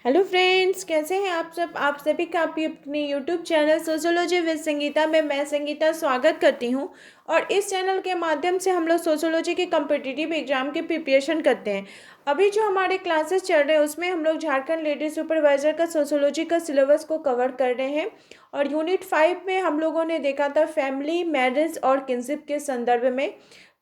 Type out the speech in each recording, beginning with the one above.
Hello friends, कैसे हैं आप सब। आप सभी का अपने YouTube channel sociology with Sangeeta में मैं संगीता स्वागत करती हूं। और इस चैनल के माध्यम से हम लोग सोशोलॉजी के कम्पिटिटिव एग्जाम की प्रिपरेशन करते हैं। अभी जो हमारे क्लासेस चल रहे हैं उसमें हम लोग झारखंड लेडी सुपरवाइजर का सोशोलॉजी का सिलेबस को कवर कर रहे हैं। और यूनिट 5 में हम लोगों ने देखा था फैमिली, मैरिज और किनशिप के संदर्भ में।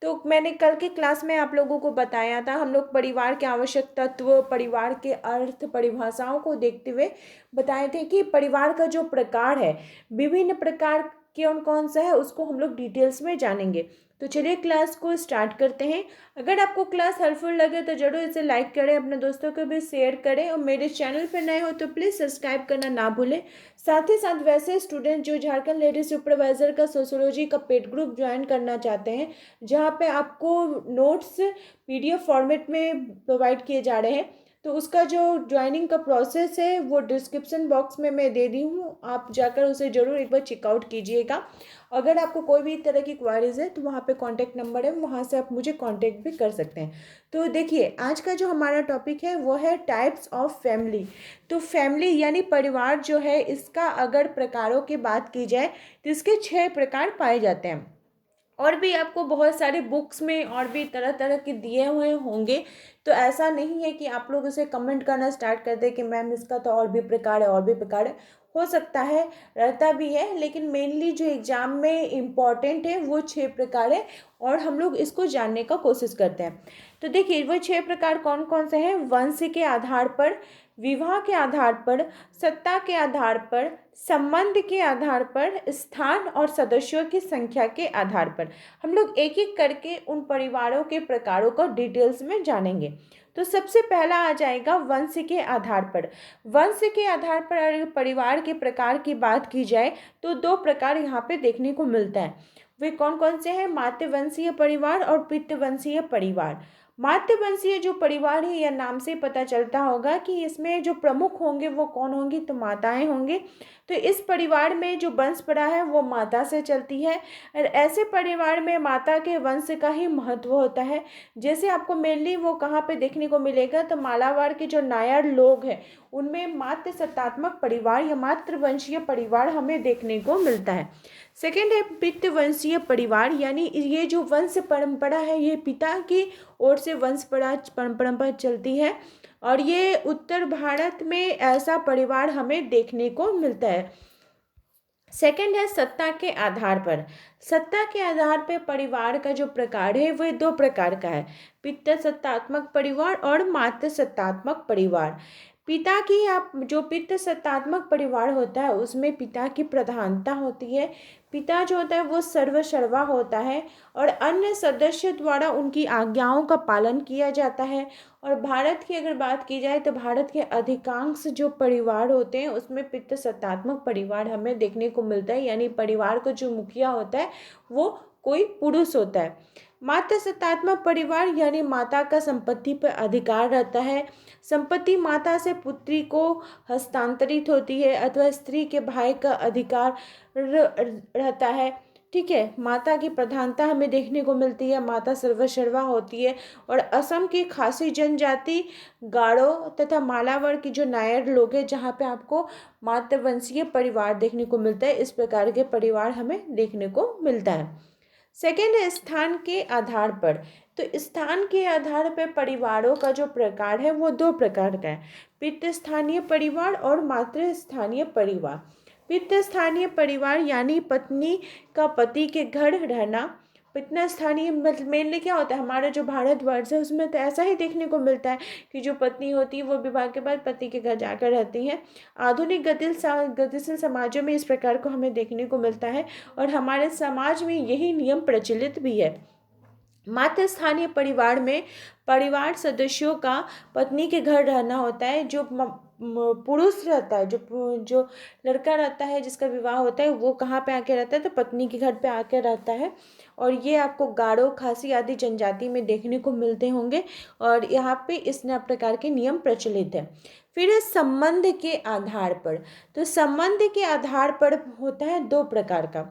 तो मैंने कल की क्लास में आप लोगों को बताया था, हम लोग परिवार के आवश्यक तत्व, परिवार के अर्थ, परिभाषाओं को देखते हुए बताए थे कि परिवार का जो प्रकार है, विभिन्न प्रकार कौन कौन सा है, उसको हम लोग डिटेल्स में जानेंगे। तो चलिए क्लास को स्टार्ट करते हैं। अगर आपको क्लास हेल्पफुल लगे तो जरूर इसे लाइक करें, अपने दोस्तों को भी शेयर करें, और मेरे चैनल पर नए हो तो प्लीज़ सब्सक्राइब करना ना भूलें। साथ ही साथ वैसे स्टूडेंट जो झारखंड लेडी सुपरवाइजर का सोशोलॉजी का पेड ग्रुप ज्वाइन करना चाहते हैं, जहाँ पे आपको नोट्स पीडीएफ फॉर्मेट में प्रोवाइड किए जा रहे हैं, तो उसका जो ज्वाइनिंग का प्रोसेस है वो डिस्क्रिप्शन बॉक्स में मैं दे दी हूँ, आप जाकर उसे ज़रूर एक बार चेकआउट कीजिएगा। अगर आपको कोई भी तरह की क्वारीज है तो वहाँ पे कांटेक्ट नंबर है, वहाँ से आप मुझे कांटेक्ट भी कर सकते हैं। तो देखिए, आज का जो हमारा टॉपिक है वो है टाइप्स ऑफ फैमिली। तो फैमिली यानी परिवार जो है, इसका अगर प्रकारों की बात की जाए तो इसके 6 प्रकार पाए जाते हैं। और भी आपको बहुत सारे बुक्स में और भी तरह तरह के दिए हुए होंगे, तो ऐसा नहीं है कि आप लोग उसे कमेंट करना स्टार्ट कर दें कि मैम इसका तो और भी प्रकार है, और भी प्रकार है। हो सकता है, रहता भी है, लेकिन मेनली जो एग्जाम में इम्पॉर्टेंट है वो 6 प्रकार है, और हम लोग इसको जानने का कोशिश करते हैं। तो देखिए, वो 6 प्रकार कौन कौन से हैं। वंश के आधार पर, विवाह के आधार पर, सत्ता के आधार पर, संबंध के आधार पर, स्थान और सदस्यों की संख्या के आधार पर। हम लोग एक एक करके उन परिवारों के प्रकारों को डिटेल्स में जानेंगे। तो सबसे पहला आ जाएगा वंश के आधार पर। वंश के आधार पर अगर परिवार के प्रकार की बात की जाए तो 2 प्रकार यहाँ पे देखने को मिलता है। वे कौन कौन से हैं। मातृवंशीय परिवार और पितृवंशीय परिवार। मातृवंशीय जो परिवार है, यह नाम से पता चलता होगा कि इसमें जो प्रमुख होंगे वो कौन होंगी, तो माताएं होंगी। तो इस परिवार में जो वंशपरा है वो माता से चलती है, और ऐसे परिवार में माता के वंश का ही महत्व होता है। जैसे आपको मेनली वो कहाँ पे देखने को मिलेगा, तो मालाबार के जो नायर लोग हैं उनमें मातृ सत्तात्मक परिवार या मातृवंशीय परिवार हमें देखने को मिलता है। सेकेंड है पितृवंशीय परिवार, यानी ये जो वंश परंपरा है, ये पिता की ओर से वंश परंपरा चलती है, और ये उत्तर भारत में ऐसा परिवार हमें देखने को मिलता है। सेकंड है सत्ता के आधार पर। सत्ता के आधार पर परिवार का जो प्रकार है वह 2 प्रकार का है। पितृ सत्तात्मक परिवार और मातृ सत्तात्मक परिवार। पिता की आप जो पितृ सत्तात्मक परिवार होता है उसमें पिता की प्रधानता होती है। पिता जो होता है वो सर्वसर्वा होता है, और अन्य सदस्य द्वारा उनकी आज्ञाओं का पालन किया जाता है। और भारत की अगर बात की जाए तो भारत के अधिकांश जो परिवार होते हैं उसमें पितृ सत्तात्मक परिवार हमें देखने को मिलता है, यानी परिवार का जो मुखिया होता है वो कोई पुरुष होता है। मातृ सत्तात्मक परिवार यानी माता का संपत्ति पर अधिकार रहता है। संपत्ति माता से पुत्री को हस्तांतरित होती है, अथवा स्त्री के भाई का अधिकार रहता है। ठीक है, माता की प्रधानता हमें देखने को मिलती है, माता सर्वसर्वा होती है। और असम की खासी जनजाति, गारो तथा मालावर की जो नायर लोग हैं, जहाँ पे आपको मातृवंशीय परिवार देखने को मिलता है, इस प्रकार के परिवार हमें देखने को मिलता है। सेकेंड है स्थान के आधार पर। तो स्थान के आधार पर परिवारों का जो प्रकार है वो 2 प्रकार का है। पितृस्थानीय परिवार और मातृस्थानीय परिवार। पितृस्थानीय परिवार यानी पत्नी का पति के घर रहना। पितृस्थानीय मतलब मेनली क्या होता है, हमारा जो भारतवर्ष है उसमें तो ऐसा ही देखने को मिलता है कि जो पत्नी होती है वो विवाह के बाद पति के घर जाकर रहती हैं। आधुनिक गतिशील समाजों में इस प्रकार को हमें देखने को मिलता है, और हमारे समाज में यही नियम प्रचलित भी है। मातृस्थानीय परिवार में परिवार सदस्यों का पत्नी के घर रहना होता है। जो पुरुष रहता है, जो लड़का रहता है जिसका विवाह होता है, वो कहाँ पे आके रहता है, तो पत्नी के घर पे आके रहता है। और ये आपको गारो, खासी आदि जनजाति में देखने को मिलते होंगे, और यहाँ पे इस प्रकार के नियम प्रचलित है। फिर है संबंध के आधार पर। तो संबंध के आधार पर होता है 2 प्रकार का।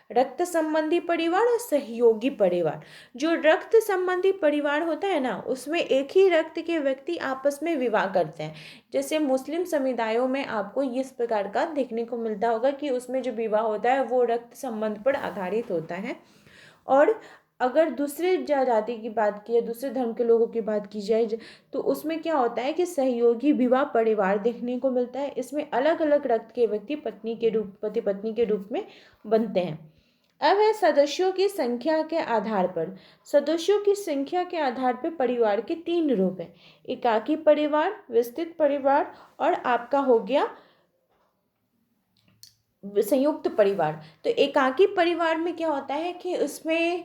रक्त संबंधी परिवार और सहयोगी परिवार। जो रक्त संबंधी परिवार होता है ना, उसमें एक ही रक्त के व्यक्ति आपस में विवाह करते हैं। जैसे मुस्लिम समुदायों में आपको इस प्रकार का देखने को मिलता होगा कि उसमें जो विवाह होता है वो रक्त संबंध पर आधारित होता है। और अगर दूसरे जाति की बात की या दूसरे धर्म के लोगों की बात की जाए तो उसमें क्या होता है कि सहयोगी विवाह परिवार देखने को मिलता है। इसमें अलग अलग रक्त के व्यक्ति पति पत्नी के रूप में बनते हैं। अब है सदस्यों की संख्या के आधार पर। सदस्यों की संख्या के आधार पर परिवार के 3 रूप हैं। एकाकी परिवार, विस्तृत परिवार और आपका हो गया संयुक्त परिवार। तो एकाकी परिवार में क्या होता है कि उसमें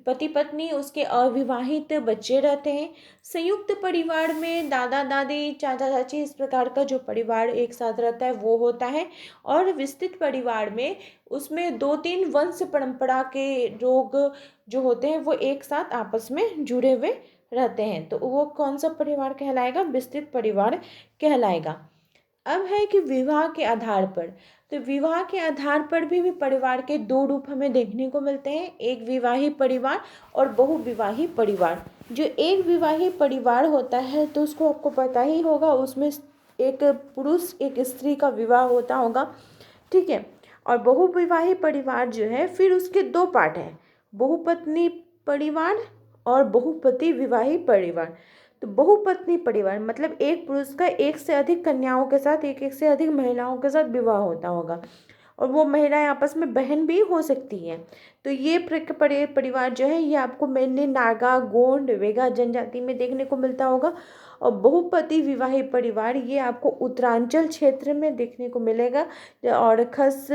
पति पत्नी, उसके अविवाहित बच्चे रहते हैं। संयुक्त परिवार में दादा दादी, चाचा चाची, इस प्रकार का जो परिवार एक साथ रहता है वो होता है। और विस्तृत परिवार में उसमें 2-3 वंश परंपरा के लोग जो होते हैं वो एक साथ आपस में जुड़े हुए रहते हैं। तो वो कौन सा परिवार कहलाएगा? विस्तृत परिवार कहलाएगा। अब है कि विवाह के आधार पर। तो विवाह के आधार पर भी परिवार के 2 रूप हमें देखने को मिलते हैं, एक विवाही परिवार और बहुविवाही परिवार। जो एक विवाही परिवार होता है तो उसको आपको पता ही होगा, उसमें एक पुरुष एक स्त्री का विवाह होता होगा, ठीक है। और बहुविवाही परिवार जो है फिर उसके 2 पार्ट हैं, बहुपत्नी परिवार और बहुपति विवाही परिवार। तो बहुपत्नी परिवार मतलब एक पुरुष का एक से अधिक कन्याओं के साथ, एक से अधिक महिलाओं के साथ विवाह होता होगा, और वो महिलाएं आपस में बहन भी हो सकती हैं। तो ये परिवार जो है ये आपको मेनली नागा, गोंड, वेगा जनजाति में देखने को मिलता होगा। और बहुपति विवाही परिवार ये आपको उत्तरांचल क्षेत्र में देखने को मिलेगा, और खस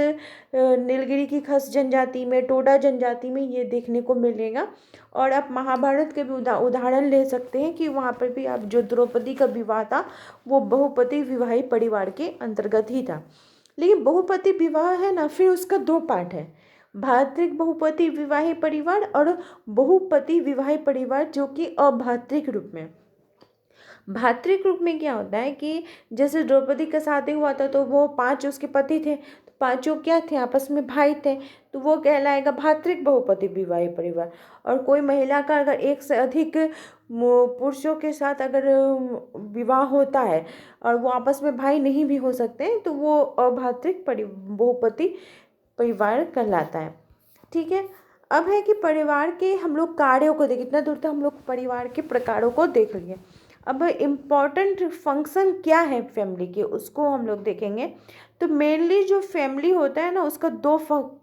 नीलगिरी की खस जनजाति में, टोडा जनजाति में ये देखने को मिलेगा। और आप महाभारत के भी उदाहरण ले सकते हैं कि वहाँ पर भी आप जो द्रौपदी का विवाह था वो बहुपति विवाही परिवार के अंतर्गत ही था। लेकिन बहुपति विवाह है ना, फिर उसका 2 पार्ट है, भातृक बहुपति विवाही परिवार और बहुपति विवाही परिवार, जो कि अभातृक रूप में। भातृक रूप में क्या होता है कि जैसे द्रौपदी का शादी हुआ था तो वो 5 उसके पति थे, तो 5 क्या थे? आपस में भाई थे, तो वो कहलाएगा भातृक बहुपति विवाही परिवार। और कोई महिला का अगर एक से अधिक पुरुषों के साथ अगर विवाह होता है और वो आपस में भाई नहीं भी हो सकते तो वो अभातृक बहुपति परिवार कहलाता है, ठीक है। अब है कि परिवार के हम लोग कार्यों को देखें, इतना दूर तक हम लोग परिवार के प्रकारों को देख लिए। अब इम्पॉर्टेंट फंक्शन क्या है फैमिली के, उसको हम लोग देखेंगे। तो मेनली जो फैमिली होता है ना, उसका 2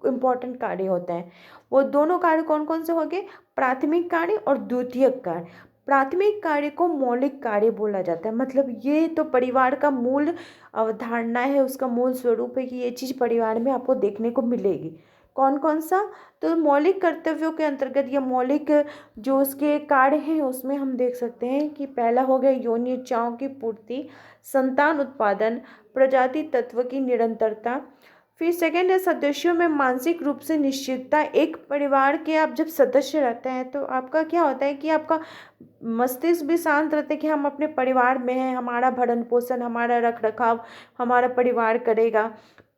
इम्पॉर्टेंट कार्य होते हैं। वो दोनों कार्य कौन कौन से हो गए? प्राथमिक कार्य और द्वितीयक कार्य। प्राथमिक कार्य को मौलिक कार्य बोला जाता है, मतलब ये तो परिवार का मूल अवधारणा है, उसका मूल स्वरूप है कि ये चीज़ परिवार में आपको देखने को मिलेगी। कौन कौन सा? तो मौलिक कर्तव्यों के अंतर्गत या मौलिक जो उसके कार्य हैं उसमें हम देख सकते हैं कि पहला हो गया यौन इच्छाओं की पूर्ति, संतान उत्पादन, प्रजाति तत्व की निरंतरता। फिर सेकंड है सदस्यों में मानसिक रूप से निश्चितता। एक परिवार के आप जब सदस्य रहते हैं तो आपका क्या होता है कि आपका मस्तिष्क भी शांत रहता है कि हम अपने परिवार में हैं, हमारा भरण पोषण, हमारा रख रखाव हमारा परिवार करेगा।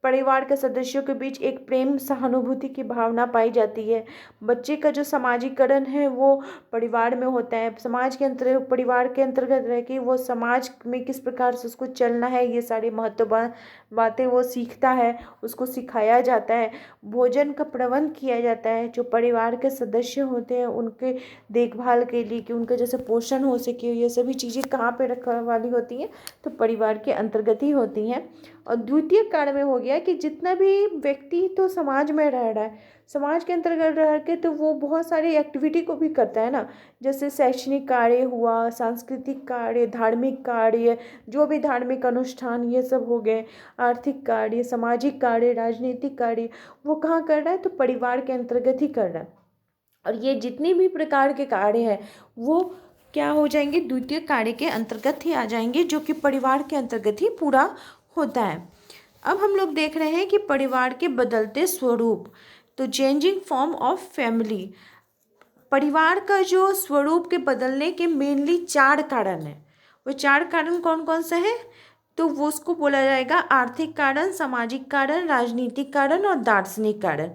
परिवार के सदस्यों के बीच एक प्रेम सहानुभूति की भावना पाई जाती है। बच्चे का जो सामाजिकरण है वो परिवार में होता है, समाज के अंतर्गत परिवार के अंतर्गत रह के वो समाज में किस प्रकार से उसको चलना है ये सारी महत्वपूर्ण बातें वो सीखता है, उसको सिखाया जाता है। भोजन का प्रबंध किया जाता है, जो परिवार के सदस्य होते हैं उनके देखभाल के लिए कि उनका जैसे पोषण हो सके, ये सभी चीज़ें कहाँ पे रखने वाली होती हैं? तो परिवार के अंतर्गत ही होती हैं। और द्वितीय कार्य में हो गया कि जितना भी व्यक्ति तो समाज में रह रहा है, समाज के अंतर्गत रह के तो वो बहुत सारी एक्टिविटी को भी करता है ना, जैसे शैक्षणिक कार्य हुआ, सांस्कृतिक कार्य, धार्मिक कार्य, जो भी धार्मिक अनुष्ठान ये सब हो गए, आर्थिक कार्य, सामाजिक कार्य, राजनीतिक कार्य, वो कहाँ कर रहा है? तो परिवार के अंतर्गत ही कर रहा है। और ये जितने भी प्रकार के कार्य हैं वो क्या हो जाएंगे? द्वितीय कार्य के अंतर्गत ही आ जाएंगे, जो कि परिवार के अंतर्गत ही पूरा होता है। अब हम लोग देख रहे हैं कि परिवार के बदलते स्वरूप, तो चेंजिंग फॉर्म ऑफ फैमिली। परिवार का जो स्वरूप के बदलने के मेनली 4 कारण हैं। वो 4 कारण कौन कौन से हैं? तो वो उसको बोला जाएगा आर्थिक कारण, सामाजिक कारण, राजनीतिक कारण और दार्शनिक कारण।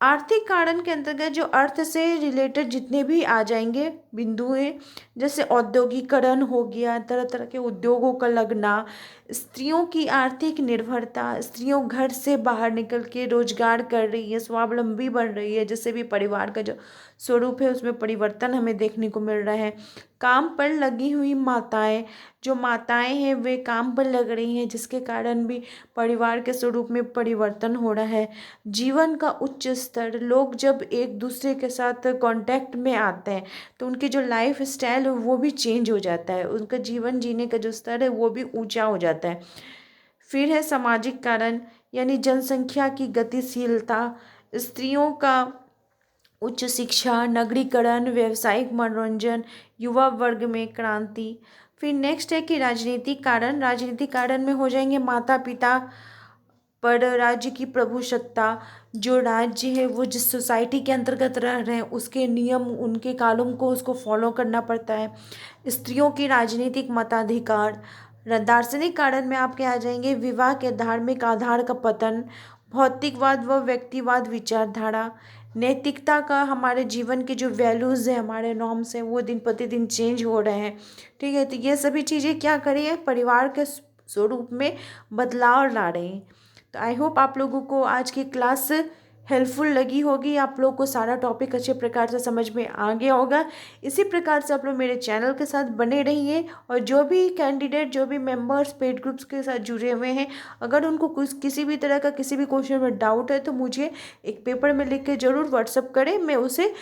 आर्थिक कारण के अंतर्गत जो अर्थ से रिलेटेड जितने भी आ जाएंगे बिंदु हैं, जैसे औद्योगिकरण हो गया, तरह तरह के उद्योगों का लगना, स्त्रियों की आर्थिक निर्भरता, स्त्रियों घर से बाहर निकल के रोजगार कर रही है, स्वावलंबी बन रही है, जिससे भी परिवार का जो स्वरूप है उसमें परिवर्तन हमें देखने को मिल रहा है। काम पर लगी हुई माताएं, जो माताएं हैं वे काम पर लग रही हैं, जिसके कारण भी परिवार के स्वरूप में परिवर्तन हो रहा है। जीवन का उच्च स्तर, लोग जब एक दूसरे के साथ कांटेक्ट में आते हैं तो उनकी जो लाइफ स्टाइल है वो भी चेंज हो जाता है, उनका जीवन जीने का जो स्तर है वो भी ऊंचा हो जाता है। फिर है सामाजिक कारण, यानी जनसंख्या की गतिशीलता, स्त्रियों का उच्च शिक्षा, नगरीकरण, व्यावसायिक मनोरंजन, युवा वर्ग में क्रांति। फिर नेक्स्ट है कि राजनीतिक कारण, राजनीतिक कारण में हो जाएंगे माता पिता पर राज्य की प्रभुसत्ता, जो राज्य है वो जिस सोसाइटी के अंतर्गत रह रहे हैं उसके नियम, उनके कानून को उसको फॉलो करना पड़ता है। स्त्रियों की राजनीतिक मताधिकार। दार्शनिक कारण में आपके आ जाएंगे विवाह के धार्मिक आधार का पतन, भौतिकवाद व व्यक्तिवाद विचारधारा, नैतिकता का, हमारे जीवन के जो वैल्यूज़ है, हमारे नॉर्म्स हैं वो दिन प्रतिदिन चेंज हो रहे हैं। ठीक है, तो ये सभी चीज़ें क्या करी है, परिवार के स्वरूप में बदलाव ला रही हैं। तो आई होप आप लोगों को आज की क्लास हेल्पफुल लगी होगी, आप लोगों को सारा टॉपिक अच्छे प्रकार से समझ में आ गया होगा। इसी प्रकार से आप लोग मेरे चैनल के साथ बने रहिए, और जो भी कैंडिडेट, जो भी मेंबर्स पेड ग्रुप्स के साथ जुड़े हुए हैं, अगर उनको कुछ किसी भी तरह का किसी भी क्वेश्चन में डाउट है तो मुझे एक पेपर में लिख के ज़रूर व्हाट्सअप करें, मैं उसे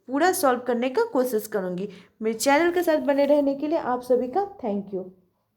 पूरा सॉल्व करने का कोशिश करूँगी। मेरे चैनल के साथ बने रहने के लिए आप सभी का थैंक यू।